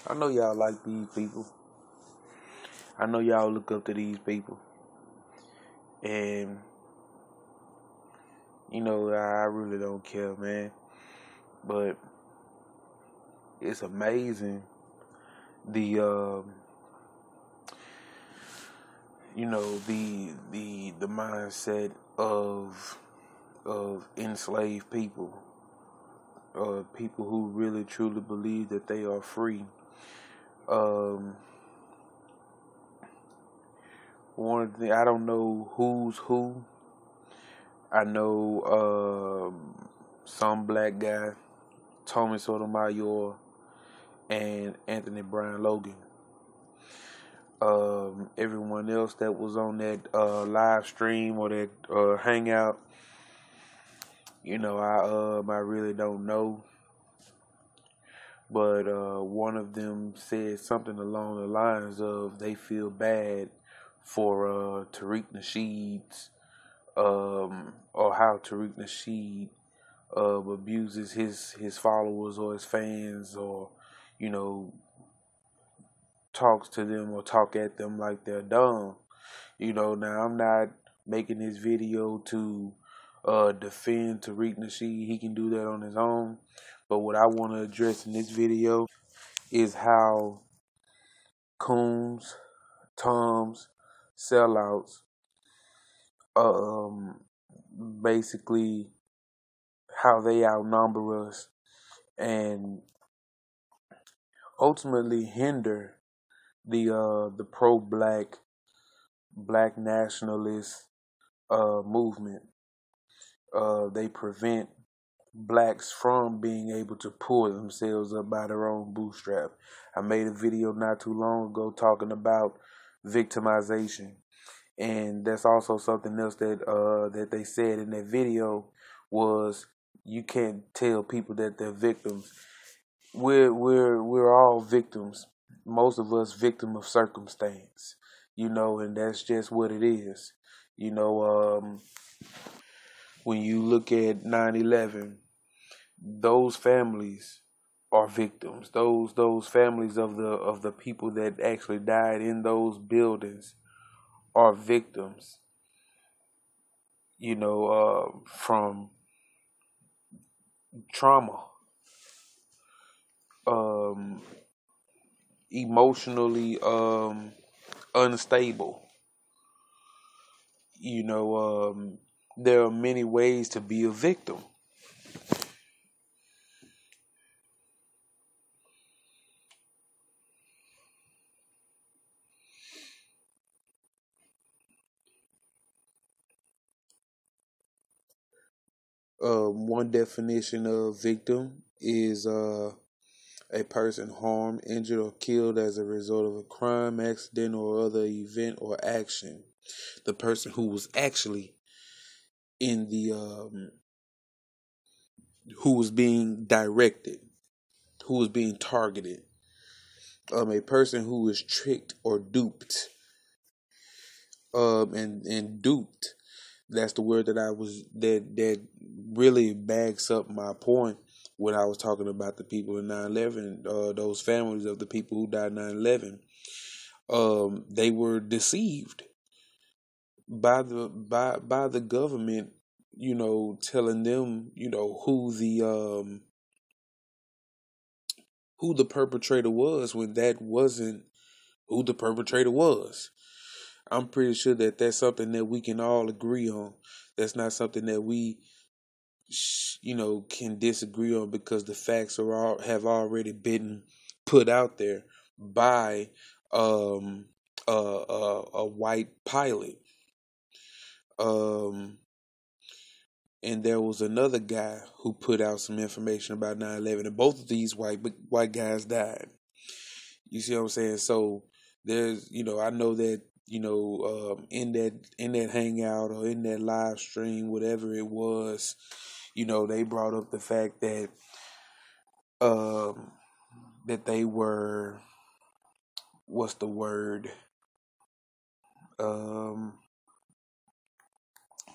I know y'all like these people. I know y'all look up to these people. And, I really don't care, man. But it's amazing the the mindset of enslaved people. People who really truly believe that they are free. Um One of the I don't know who's who. I know some black guy, Sotomayor, and Anthony Brian Logan. Everyone else that was on that live stream or that hangout, I really don't know. But one of them said something along the lines of they feel bad for Tariq Nasheed's or how Tariq Nasheed abuses his followers or his fans, or you know talks to them or talk at them like they're dumb. Now I'm not making this video to defend Tariq Nasheed. He can do that on his own. But what I want to address in this video is how Coons, Toms, Sellouts, um, basically how they outnumber us and ultimately hinder the black nationalist movement. They prevent blacks from being able to pull themselves up by their own bootstrap. I made a video not too long ago talking about victimization, and that's also something else that they said in that video was you can't tell people that they're victims. We're all victims. Most of us victim of circumstance, and that's just what it is. You know, when you look at 9/11, those families are victims. Those families of the people that actually died in those buildings are victims. From trauma, um, emotionally unstable. There are many ways to be a victim. One definition of victim is a person harmed, injured, or killed as a result of a crime, accident, or other event or action. The person who was actually in who was being directed, who was being targeted. A person who was tricked or duped. And duped. That's the word that really backs up my point when I was talking about the people in 9/11, those families of the people who died in 9/11. They were deceived by the government, telling them, who the perpetrator was when that wasn't who the perpetrator was. I'm pretty sure that that's something that we can all agree on. That's not something that we, can disagree on, because the facts have already been put out there by a white pilot. And there was another guy who put out some information about 9/11, and both of these white guys died. You see what I'm saying? So there's, I know that, in that hangout or in that live stream, whatever it was, they brought up the fact that that they were, what's the word? Um,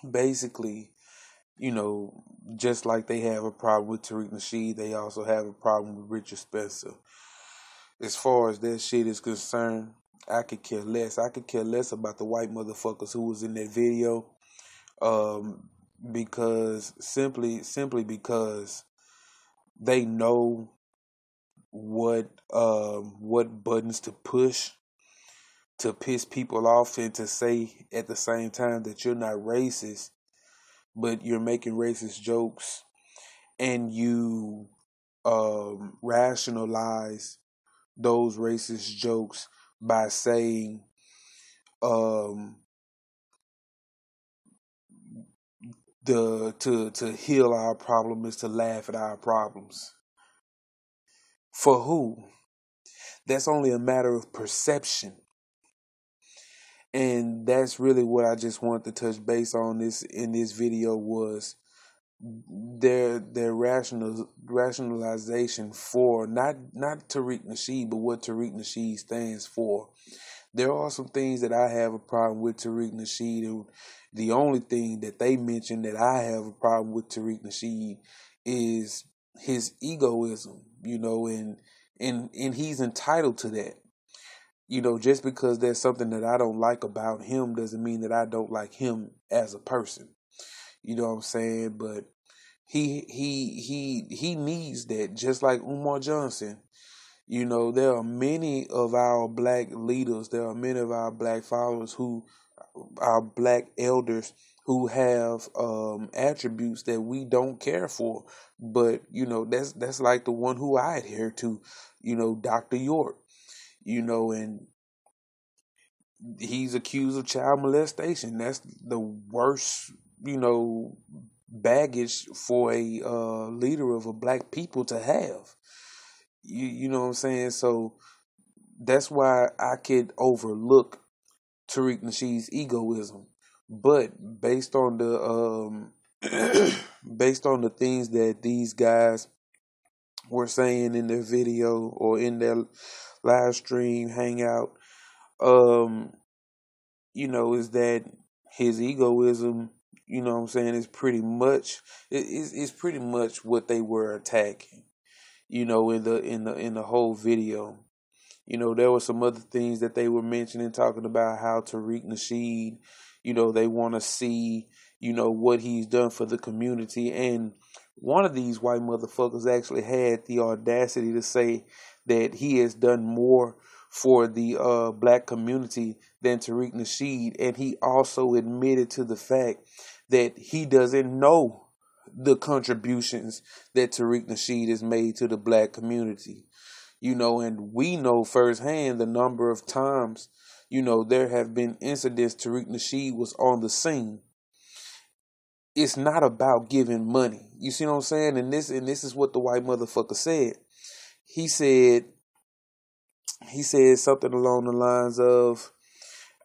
Basically, just like they have a problem with Tariq Nasheed, they also have a problem with Richard Spencer. As far as that shit is concerned, I could care less. I could care less about the white motherfuckers who was in that video. Because simply because they know what buttons to push to piss people off, and to say at the same time that you're not racist, but you're making racist jokes, and you rationalize those racist jokes by saying to heal our problem is to laugh at our problems. For who? That's only a matter of perception. And that's really what I just wanted to touch base on this in this video, was their rationalization for not Tariq Nasheed, but what Tariq Nasheed stands for. There are some things that I have a problem with Tariq Nasheed, and the only thing that they mention that I have a problem with Tariq Nasheed is his egoism, and he's entitled to that. Just because there's something that I don't like about him doesn't mean that I don't like him as a person. You know what I'm saying? But he needs that, just like Umar Johnson. There are many of our black leaders, there are many of our black followers our black elders who have attributes that we don't care for. But, that's like the one who I adhere to, Dr. York. And he's accused of child molestation. That's the worst, baggage for a leader of a black people to have. You know what I'm saying? So that's why I could overlook Tariq Nasheed's egoism. But based on the based on the things that these guys were saying in their video or in their live stream hangout, is that his egoism, is pretty much it's pretty much what they were attacking, in the whole video. There were some other things that they were mentioning, talking about how Tariq Nasheed, they want to see, what he's done for the community. And one of these white motherfuckers actually had the audacity to say that he has done more for the black community than Tariq Nasheed. And he also admitted to the fact that he doesn't know the contributions that Tariq Nasheed has made to the black community. And we know firsthand the number of times, there have been incidents Tariq Nasheed was on the scene. It's not about giving money. You see what I'm saying? And this is what the white motherfucker said. He said something along the lines of,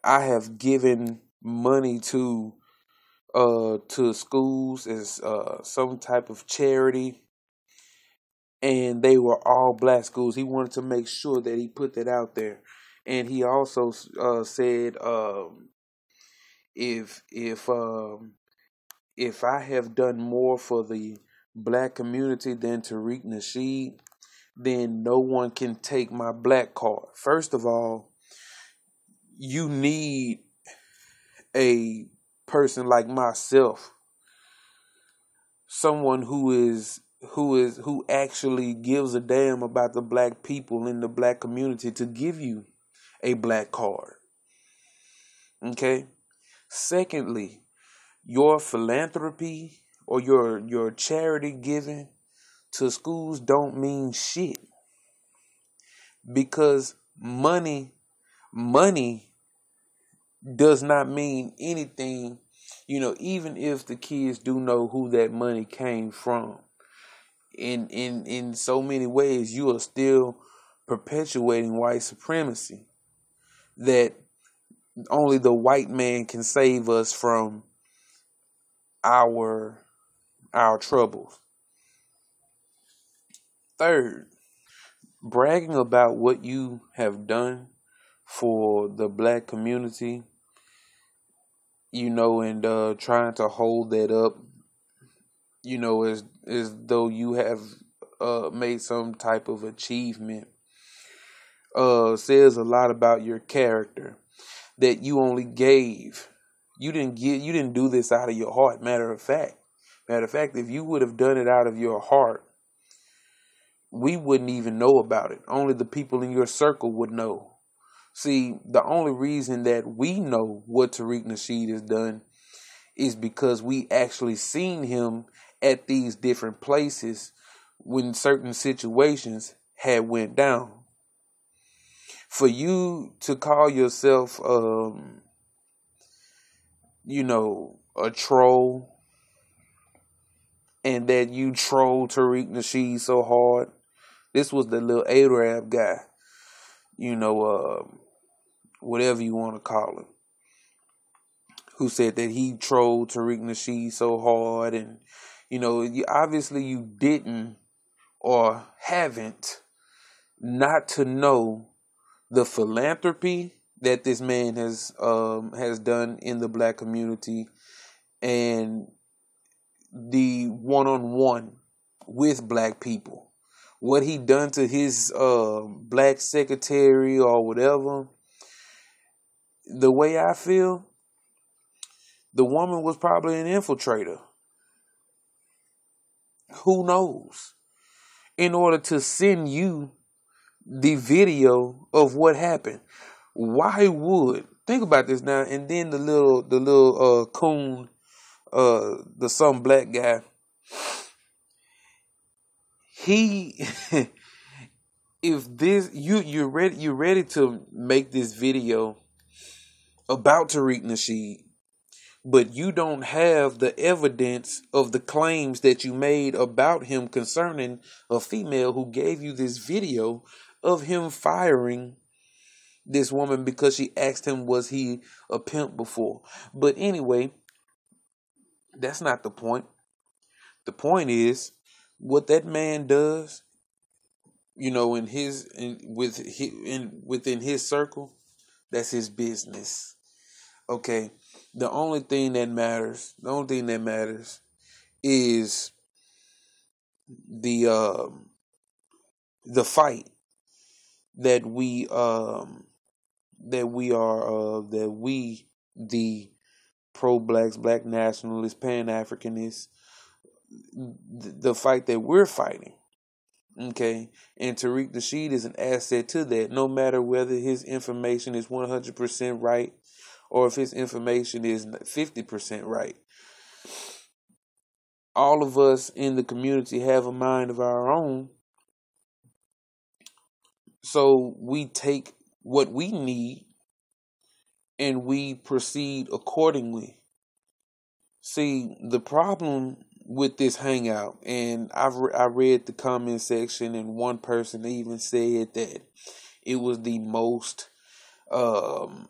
I have given money to schools as some type of charity, and they were all black schools. He wanted to make sure that he put that out there. And he also said, if I have done more for the black community than Tariq Nasheed, then no one can take my black card. First of all, you need a person like myself, someone who actually gives a damn about the black people in the black community, to give you a black card. Okay? Secondly, your philanthropy or your charity giving to schools don't mean shit, because money does not mean anything, even if the kids do know who that money came from. In so many ways, you are still perpetuating white supremacy, that only the white man can save us from our troubles. Third, bragging about what you have done for the black community, and trying to hold that up, as though you have made some type of achievement. says a lot about your character. That you only gave. You didn't do this out of your heart. Matter of fact, if you would have done it out of your heart, we wouldn't even know about it. Only the people in your circle would know. See, the only reason that we know what Tariq Nasheed has done is because we actually seen him at these different places when certain situations had went down. For you to call yourself, a troll, and that you troll Tariq Nasheed so hard. This was the little Arab guy, whatever you want to call him, who said that he trolled Tariq Nasheed so hard. And, obviously you didn't or haven't not to know the philanthropy that this man has done in the black community, and the one-on-one with black people. What he done to his black secretary or whatever. The way I feel, the woman was probably an infiltrator. Who knows? In order to send you the video of what happened. Why would, think about this now, and then the little coon, the some black guy, he if this you're ready to make this video about Tariq Nasheed, but you don't have the evidence of the claims that you made about him concerning a female who gave you this video of him firing this woman because she asked him, was he a pimp before? But anyway, that's not the point. The point is what that man does, within his circle, that's his business. Okay. The only thing that matters is the fight that we the pro-blacks, black nationalists, pan-Africanists, the fight that we're fighting. Okay, and Tariq Nasheed is an asset to that, no matter whether his information is 100% right or if his information is 50% right. All of us in the community have a mind of our own, so we take what we need and we proceed accordingly. See, the problem with this hangout, and I read the comment section, and one person even said that it was the most the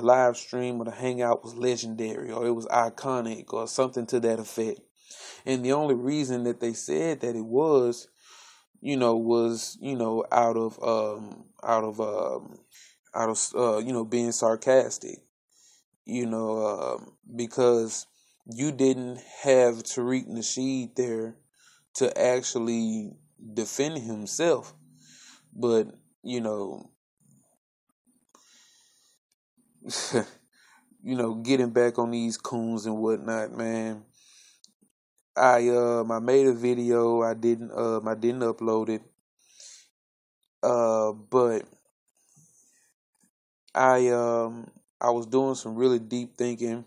live stream of the hangout was legendary, or it was iconic, or something to that effect. And the only reason that they said that it was out of being sarcastic, because you didn't have Tariq Nasheed there to actually defend himself. But, getting back on these coons and whatnot, man. I made a video. I didn't upload it. But I was doing some really deep thinking,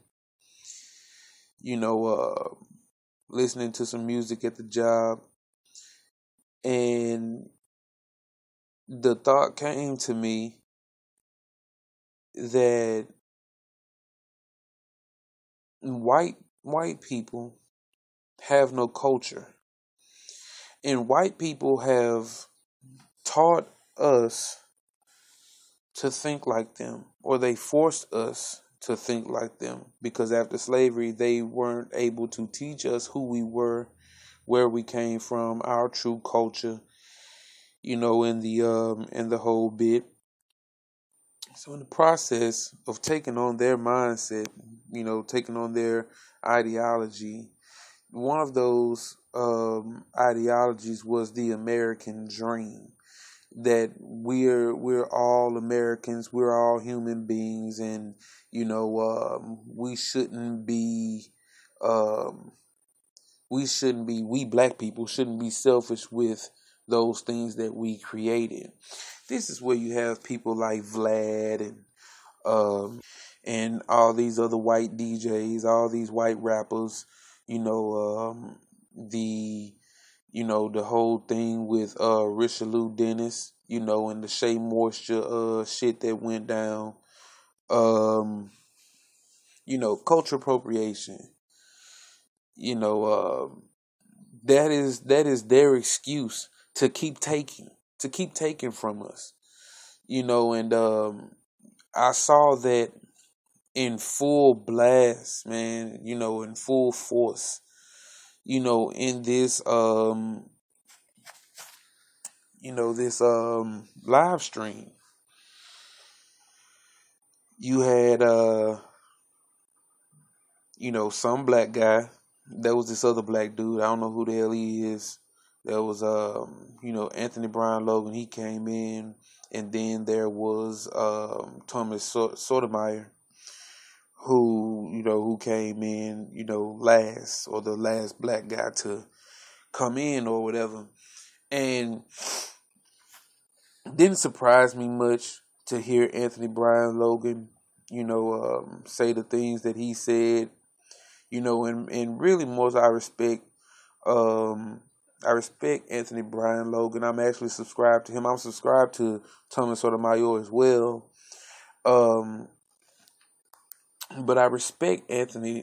listening to some music at the job, and the thought came to me that white people have no culture, and white people have taught us to think like them, or they forced us to think like them, because after slavery they weren't able to teach us who we were, where we came from, our true culture, in the whole bit. So in the process of taking on their mindset, taking on their ideology, one of those ideologies was the American dream. that we're all Americans, we're all human beings, and we shouldn't be um, we black people shouldn't be selfish with those things that we created. This is where you have people like Vlad and all these other white DJs, all these white rappers, the the whole thing with Richelieu Dennis, and the Shea Moisture shit that went down. Um, culture appropriation. You know, that is their excuse to keep taking from us. And I saw that in full blast, man, in full force, in this this live stream. You had some black guy. There was this other black dude. I don't know who the hell he is. There was Anthony Brian Logan. He came in, and then there was Thomas Sotomayor, who came in, last, or the last black guy to come in or whatever. And didn't surprise me much to hear Anthony Brian Logan, say the things that he said, and really most I respect Anthony Brian Logan. I'm actually subscribed to him. I'm subscribed to Thomas Sotomayor as well. But I respect Anthony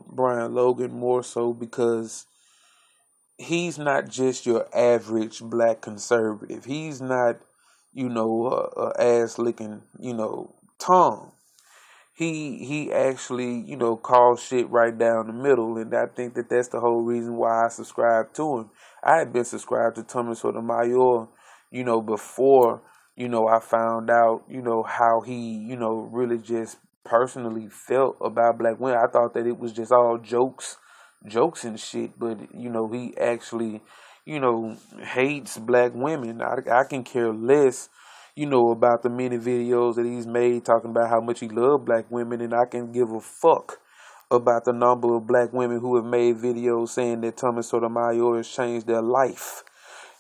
Brian Logan more so because he's not just your average black conservative. He's not, a ass licking, Tom. He actually, calls shit right down the middle, and I think that that's the whole reason why I subscribed to him. I had been subscribed to Thomas Sotomayor, before, I found out, how he, really just personally felt about black women. I thought that it was just all jokes and shit, but he actually hates black women. I can care less about the many videos that he's made talking about how much he loves black women, and I can give a fuck about the number of black women who have made videos saying that Thomas Sotomayor has changed their life.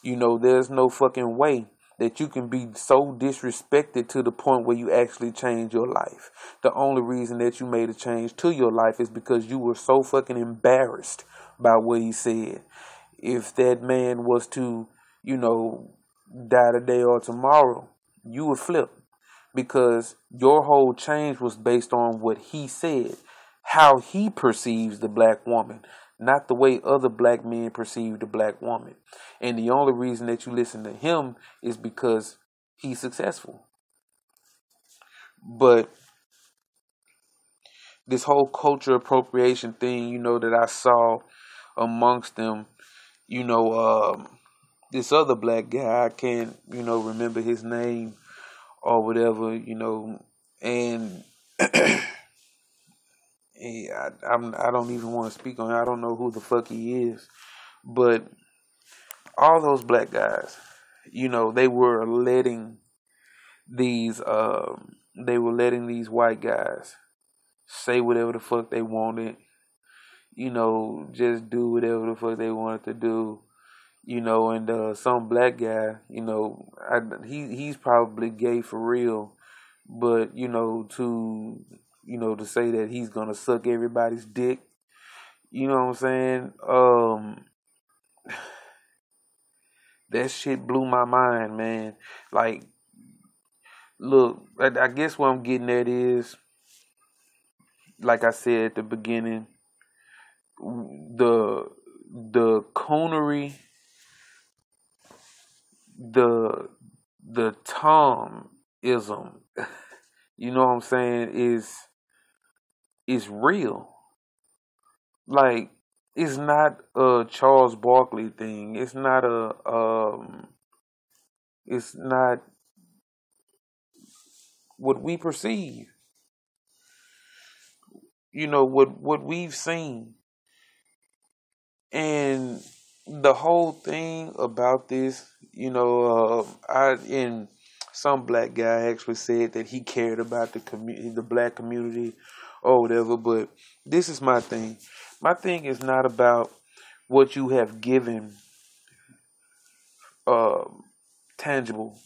There's no fucking way that you can be so disrespected to the point where you actually change your life. The only reason that you made a change to your life is because you were so fucking embarrassed by what he said. If that man was to, die today or tomorrow, you would flip, because your whole change was based on what he said, how he perceives the black woman, not the way other black men perceive the black woman. And the only reason that you listen to him is because he's successful. But this whole culture appropriation thing, that I saw amongst them, this other black guy, I can't, remember his name or whatever, and I don't even want to speak on it. I don't know who the fuck he is, but all those black guys, they were letting these white guys say whatever the fuck they wanted, just do whatever the fuck they wanted to do. And some black guy, he's probably gay for real, but to say that he's gonna suck everybody's dick, you know what I'm saying? That shit blew my mind, man. Like, look, I guess what I'm getting at is, like I said at the beginning, the coonery, the Tomism, you know what I'm saying, is real. Like, it's not a Charles Barkley thing. It's not it's not what we perceive. What we've seen. And the whole thing about this, and some black guy actually said that he cared about the black community or whatever. But this is my thing. My thing is not about what you have given uh, tangible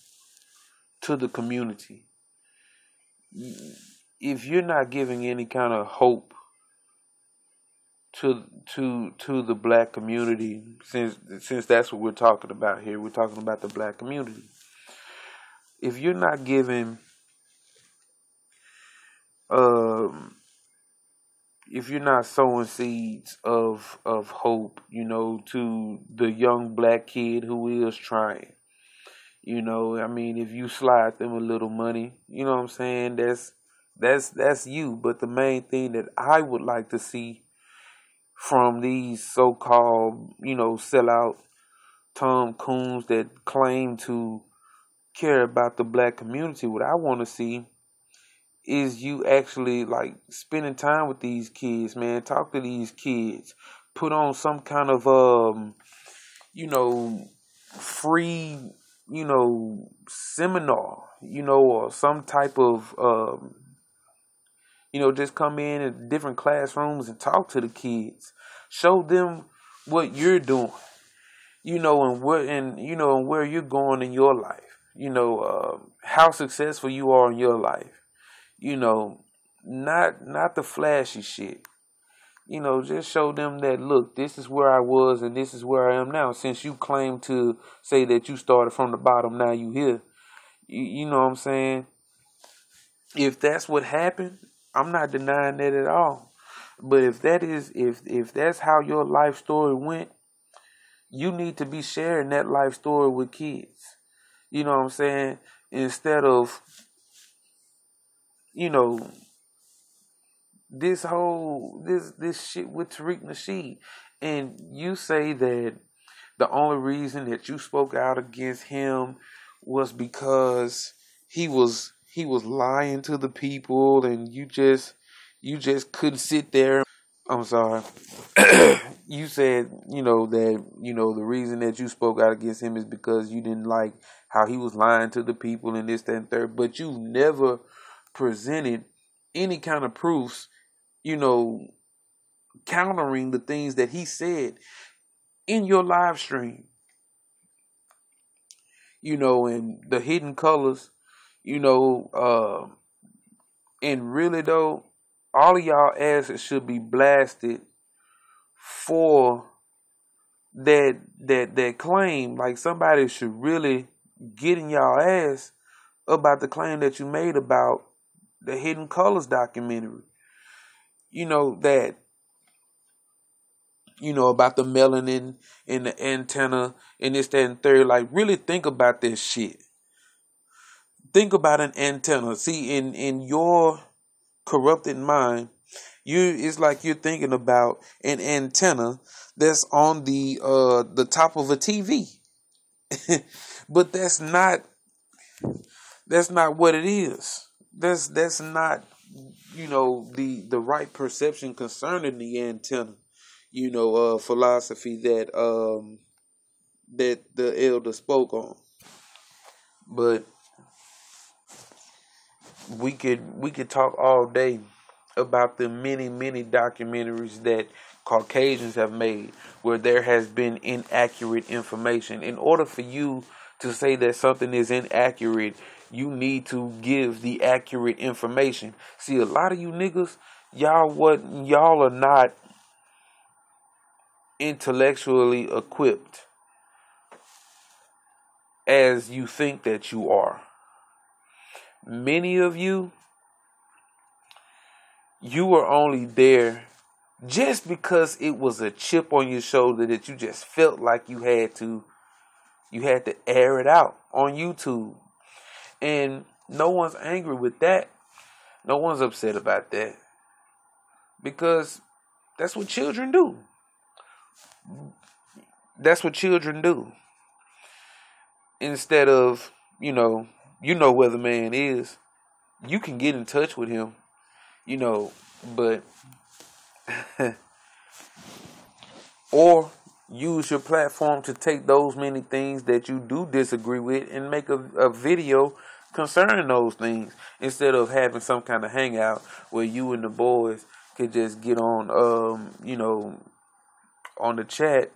to the community. If you're not giving any kind of hope to the black community, since that's what we're talking about here, we're talking about the black community. If you're not giving if you're not sowing seeds of hope, to the young black kid who is trying, I mean, if you slide them a little money, you know what I'm saying, that's you. But the main thing that I would like to see from these so-called, sellout Coons that claim to care about the black community, what I want to see is you actually like spending time with these kids, man. Talk to these kids. Put on some kind of free, seminar, or some type of just come in different classrooms and talk to the kids. Show them what you're doing, and where you're going in your life. How successful you are in your life. Not the flashy shit. Just show them that, look, this is where I was and this is where I am now. Since you claim to say that you started from the bottom, now you here. You know what I'm saying? If that's what happened, I'm not denying that at all. But if that's how your life story went, you need to be sharing that life story with kids. You know what I'm saying? Instead of, this shit with Tariq Nasheed. And you say that the only reason that you spoke out against him was because he was lying to the people, and you just couldn't sit there. I'm sorry. You said, that, the reason that you spoke out against him is because you didn't like how he was lying to the people and this, that, and third. But you never presented any kind of proofs, countering the things that he said in your live stream. And the hidden colors, and really though, all of y'all asses should be blasted for that claim. Like, somebody should really get in y'all ass about the claim that you made about the Hidden Colors documentary. That, about the melanin and the antenna and this, that, and third. Like, really think about this shit. Think about an antenna. See, in your corrupted mind, it's like you're thinking about an antenna that's on the top of a TV. But that's not what it is. That's not, the right perception concerning the antenna, philosophy that the elder spoke on. But we could talk all day about the many documentaries that Caucasians have made where there has been inaccurate information. In order for you to say that something is inaccurate, you need to give the accurate information. See, a lot of you niggas, y'all are not intellectually equipped as you think that you are. Many of you were only there just because it was a chip on your shoulder that you just felt like you had to air it out on YouTube. And no one's angry with that. No one's upset about that. Because that's what children do. That's what children do. Instead of, where the man is, you can get in touch with him, but or use your platform to take those many things that you do disagree with and make a video concerning those things, instead of having some kind of hangout where you and the boys could just get on, on the chat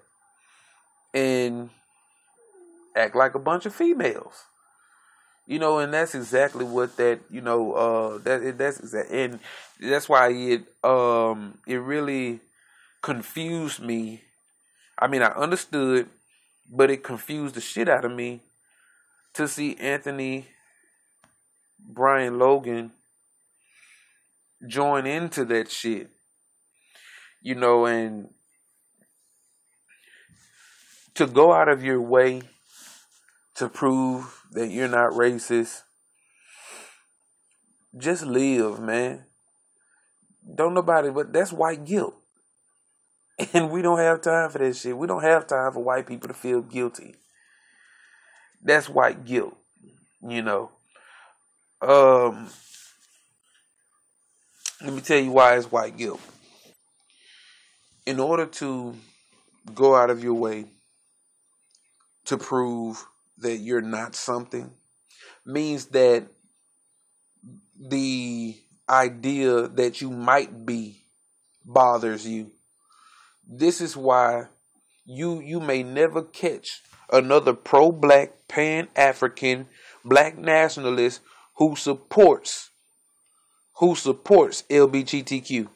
and act like a bunch of females. And that's exactly what that, and that's why it really confused me. I mean, I understood, but it confused the shit out of me to see Brian Logan join into that shit, and to go out of your way to prove that you're not racist. Just live, man. Don't nobody, but that's white guilt. And we don't have time for that shit. We don't have time for white people to feel guilty. That's white guilt, Let me tell you why it's white guilt. In order to go out of your way to prove that you're not something, means that the idea that you might be bothers you. This is why you may never catch another pro-black, pan-African, black nationalist who supports LGBTQ.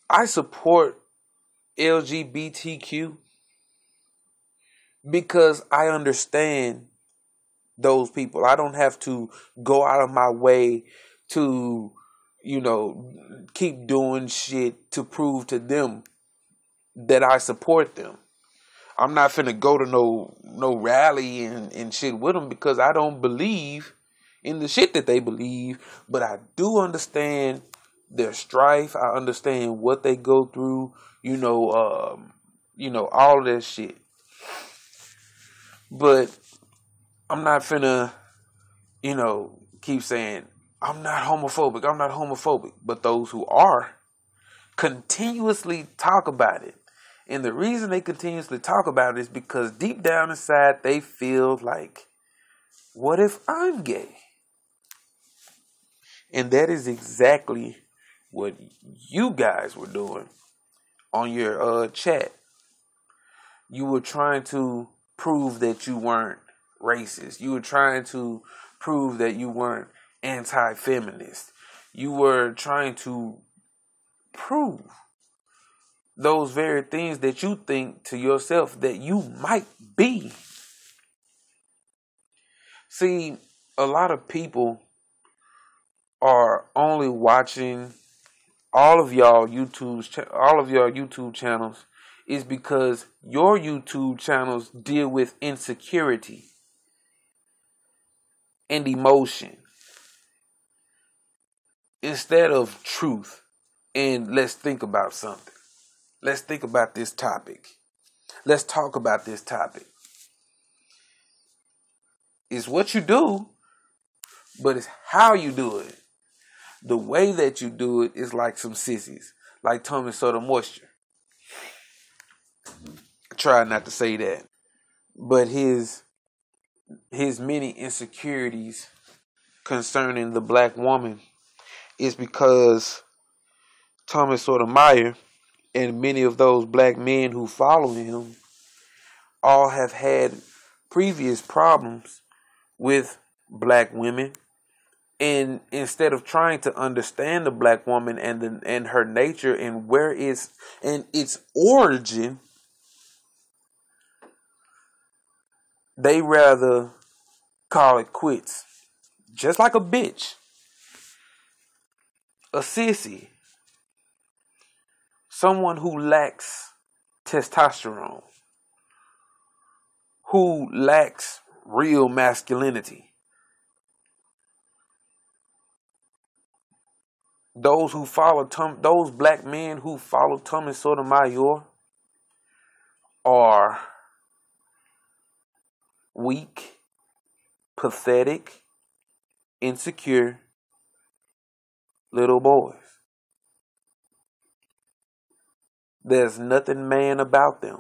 I support LGBTQ because I understand those people. I don't have to go out of my way to, keep doing shit to prove to them that I support them. I'm not finna go to no rally and shit with them because I don't believe in the shit that they believe, but I do understand their strife. I understand what they go through, all of that shit. But I'm not finna, keep saying, I'm not homophobic. But those who are continuously talk about it. And the reason they continuously talk about it is because deep down inside they feel like, what if I'm gay? And that is exactly what you guys were doing on your chat. You were trying to prove that you weren't racist. You were trying to prove that you weren't anti-feminist. You were trying to prove those very things that you think to yourself that you might be. See, a lot of people are only watching all of y'all YouTube channels is because your YouTube channels deal with insecurity and emotion instead of truth. And let's think about something. Let's think about this topic. Let's talk about this topic. It's what you do, but it's how you do it. The way that you do it is like some sissies, like Tommy Sotomayor. Try not to say that, but his many insecurities concerning the black woman is because Thomas Sotomayor and many of those black men who follow him all have had previous problems with black women. And instead of trying to understand the black woman and her nature and where it's and its origin, they rather call it quits. Just like a bitch, a sissy, someone who lacks testosterone, who lacks real masculinity. Those black men who follow Thomas Sotomayor are weak, pathetic, insecure little boys. There's nothing man about them.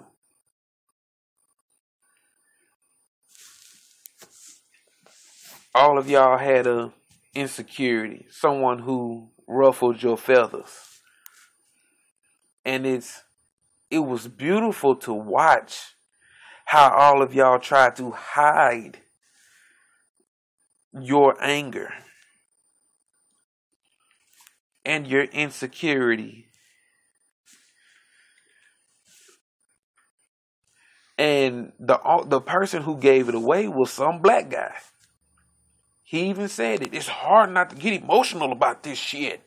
All of y'all had a insecurity, someone who ruffled your feathers. And it was beautiful to watch how all of y'all tried to hide your anger and your insecurity. And the person who gave it away was some black guy. He even said it. It's hard not to get emotional about this shit.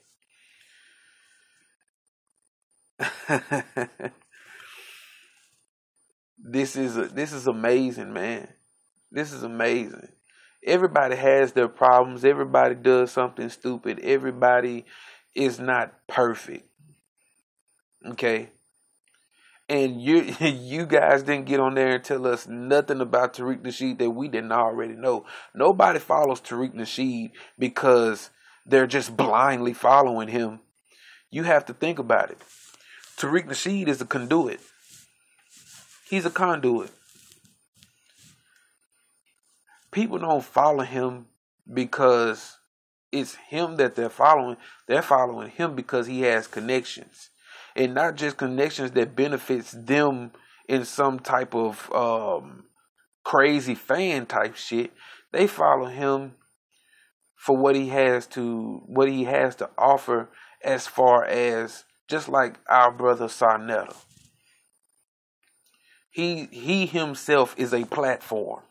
This is amazing, man. This is amazing. Everybody has their problems. Everybody does something stupid. Everybody is not perfect. Okay? And you guys didn't get on there and tell us nothing about Tariq Nasheed that we didn't already know. Nobody follows Tariq Nasheed because they're just blindly following him. You have to think about it. Tariq Nasheed is a conduit. He's a conduit. People don't follow him because it's him that they're following. They're following him because he has connections. And not just connections that benefits them in some type of crazy fan type shit. They follow him for what he has to offer, as far as just like our brother Sarnetta. He himself is a platform.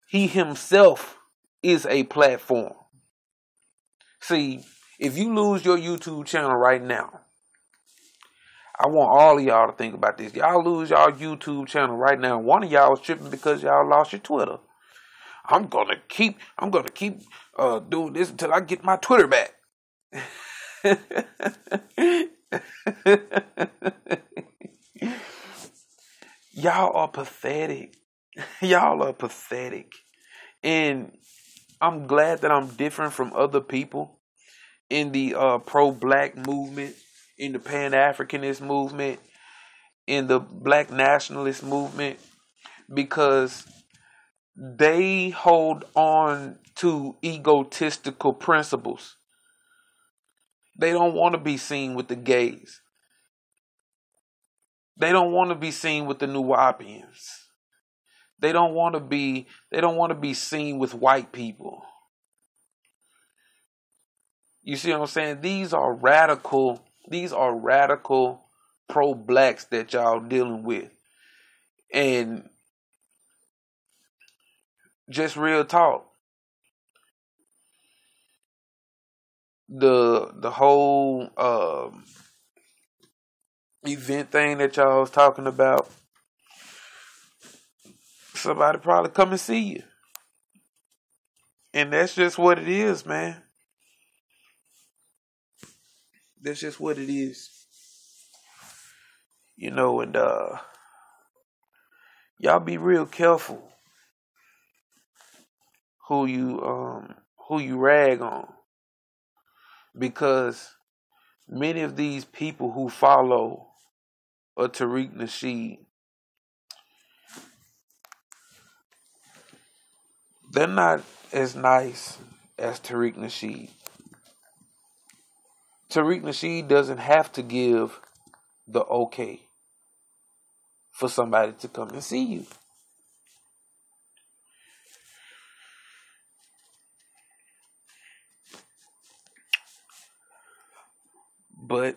He himself is a platform. See, if you lose your YouTube channel right now, I want all of y'all to think about this. Y'all lose y'all YouTube channel right now. One of y'all is tripping because y'all lost your Twitter. I'm gonna keep doing this until I get my Twitter back. Y'all are pathetic. Y'all are pathetic. And I'm glad that I'm different from other people in the pro-black movement, in the Pan-Africanist movement, in the black nationalist movement, because they hold on to egotistical principles. They don't want to be seen with the gays. They don't want to be seen with the Nuwapians. They don't want to be seen with white people. You see what I'm saying? These are radical pro-blacks that y'all dealing with. And just real talk. The whole event thing that y'all was talking about, somebody probably come and see you. And that's just what it is, man. That's just what it is. You know, and y'all be real careful who you rag on. Because many of these people who follow a Tariq Nasheed, they're not as nice as Tariq Nasheed. Tariq Nasheed doesn't have to give the okay for somebody to come and see you. But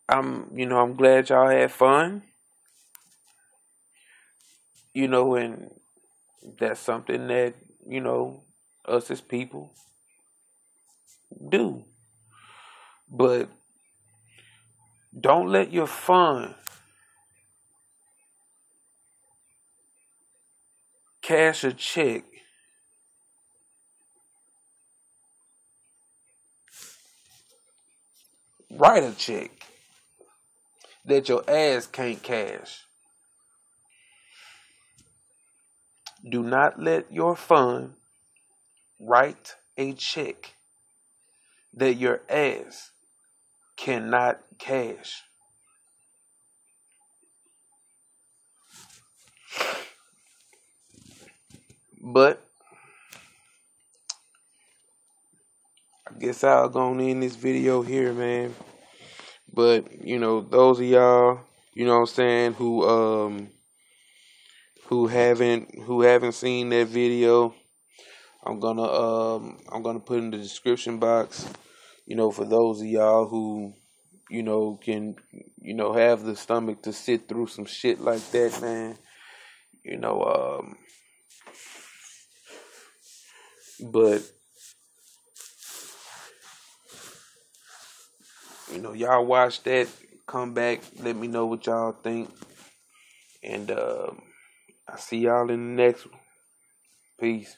I'm glad y'all had fun. And that's something that, us as people do. But don't let your fun cash a check write a check that your ass can't cash. Do not let your fund write a check that your ass cannot cash. But I guess I'll go on in this video here, man. But those of y'all, what I'm saying, who haven't seen that video, I'm gonna put in the description box. For those of y'all who can have the stomach to sit through some shit like that, man. But y'all watch that, come back, let me know what y'all think, and I see y'all in the next one. Peace.